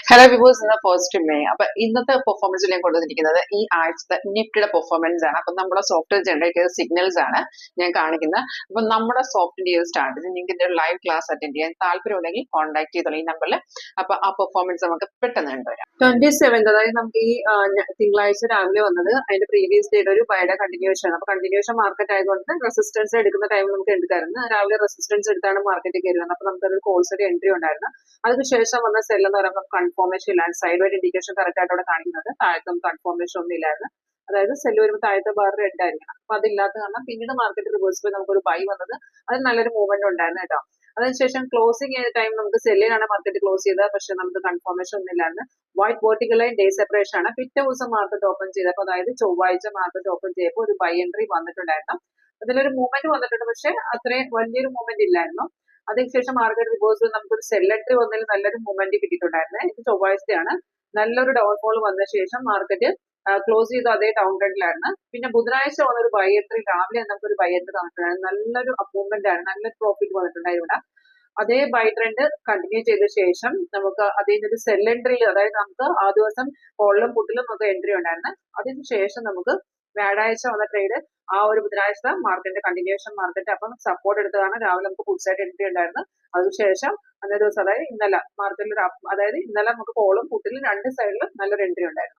Hello വിവോസ്, ഇന്ന് first May. അപ്പൊ ഇന്നത്തെ പെർഫോമൻസിൽ ഞാൻ കൊണ്ടുവന്നിരിക്കുന്നത് ഈ ആഴ്ചത്തെ നിഫ്റ്റിയുടെ പെർഫോമൻസ് ആണ്. അപ്പൊ നമ്മുടെ സോഫ്റ്റ്വെയർ ജനറേറ്റ് ചെയ്ത സിഗ്നൽസ് ആണ് ഞാൻ കാണിക്കുന്നത്. അപ്പൊ നമ്മുടെ സോഫ്റ്റിന്റെ ഒരു സ്ട്രാറ്റജി നിങ്ങൾക്ക് ഇതിന്റെ ലൈവ് ക്ലാസ് അറ്റൻഡ് ചെയ്യാൻ താല്പര്യമുണ്ടെങ്കിൽ കോൺടാക്ട് ചെയ്തോളൂ ഈ നമ്പറിൽ. അപ്പൊ ആ പെർഫോമൻസ് നമുക്ക് പെട്ടെന്ന് കണ്ടുവരാം. 27th, അതായത് നമുക്ക് ഈ തിങ്കളാഴ്ച രാവിലെ വന്നത് അതിന്റെ പ്രീവിയസ് ഡേയുടെ ഒരു ബൈയുടെ കണ്ടിന്യൂഷൻ ആണ്. അപ്പൊ കണ്ടിന്യൂഷൻ മാർക്കറ്റ് ആയതുകൊണ്ട് റെസിസ്റ്റൻസ് എടുക്കുന്ന ടൈം നമുക്ക് എടുക്കായിരുന്നു. രാവിലെ റെസിസ്റ്റൻസ് എടുത്താണ് മാർക്കറ്റ് കയറി വന്നത്. അപ്പൊ നമുക്കൊരു കോൾസ് ഒരു എൻട്രി ഉണ്ടായിരുന്നു. അതിനുശേഷം വന്ന സെൽ എന്ന് പറയുമ്പോൾ കൺഫോർമേഷൻ ഇല്ലാണ്ട് സൈഡ് വൈഡ് ഇൻഡിക്കേഷൻ കറക്റ്റ് ആയിട്ട് അവിടെ കാണിക്കുന്നത്. താഴത്തും കൺഫോർമേഷൻ ഒന്നും ഇല്ലായിരുന്നു. അതായത് സെല്ല് വരുമ്പോൾ താഴത്തെ ബാർ റെഡ് ആയിരിക്കണം. അപ്പൊ അതില്ലാത്ത കാരണം പിന്നീട് മാർക്കറ്റ് റിവേഴ്സ് പോയി നമുക്കൊരു ബൈ വന്നത്. അതിന് നല്ലൊരു മൂവ്മെന്റ് ഉണ്ടായിരുന്നു കേട്ടോ. അതിനുശേഷം ക്ലോസിംഗ് ചെയ്ത ടൈം നമുക്ക് സെല്ലിലാണ് മാർക്കറ്റ് ക്ലോസ് ചെയ്തത്. പക്ഷെ നമുക്ക് കൺഫർമേഷൻ ഒന്നും ഇല്ലായിരുന്നു. White vertical line day separation ആണ്. പിറ്റേ ദിവസം മാർക്കറ്റ് ഓപ്പൺ ചെയ്തപ്പോൾ, അതായത് ചൊവ്വാഴ്ച മാർക്കറ്റ് ഓപ്പൺ ചെയ്തപ്പോൾ ഒരു ബൈ എൻട്രി വന്നിട്ടുണ്ടായിരുന്നു. അതിലൊരു മൂവ്മെന്റ് വന്നിട്ടുണ്ട്, പക്ഷെ അത്രയും വലിയൊരു മൂവ്മെന്റ് ഇല്ലായിരുന്നു. അതിനുശേഷം മാർക്കറ്റ് റിവേഴ്സിൽ നമുക്കൊരു സെൽ എൻട്രി വന്നതിൽ നല്ലൊരു മൂവ്മെന്റ് കിട്ടിയിട്ടുണ്ടായിരുന്നേ. ഇത് ചൊവ്വാഴ്ചയാണ്. നല്ലൊരു ഡൗൺഫോൾ വന്ന ശേഷം മാർക്കറ്റ് ക്ലോസ് ചെയ്ത അതേ ഡൗൺ ട്രെൻഡിലായിരുന്നു. പിന്നെ ബുധനാഴ്ച വന്നൊരു ബൈ എൻട്രി, രാവിലെ നമുക്കൊരു ബൈ എൻട്രി തന്നിട്ടുണ്ടായിരുന്നു. നല്ലൊരു മൂവ്മെന്റ് ആണ്, നല്ലൊരു പ്രോഫിറ്റ് വന്നിട്ടുണ്ടായിരുന്നു ഇവിടെ. അതേ ബൈ ട്രെൻഡ് കണ്ടിന്യൂ ചെയ്ത ശേഷം നമുക്ക് അതിൽ നിന്നൊരു സെൽ എൻട്രി, അതായത് നമുക്ക് ആ ദിവസം കോളിലും പുട്ടിലും നമുക്ക് എൻട്രി ഉണ്ടായിരുന്നു. അതിനുശേഷം നമുക്ക് വ്യാഴാഴ്ച വന്ന ട്രേഡ് ആ ഒരു ബുധനാഴ്ച മാർക്കറ്റിന്റെ കണ്ടിന്യൂഷൻ മാർക്കറ്റ് അപ്പം സപ്പോർട്ട് എടുത്തതാണ്. രാവിലെ നമുക്ക് ഫുൾ സൈഡ് എൻട്രി ഉണ്ടായിരുന്നു. അതിനുശേഷം അന്നേ ദിവസം, അതായത് ഇന്നലെ മാർക്കറ്റിൽ, അതായത് ഇന്നലെ നമുക്ക് കോളും പുട്ടിലും രണ്ട് സൈഡിലും നല്ലൊരു എൻട്രി ഉണ്ടായിരുന്നു.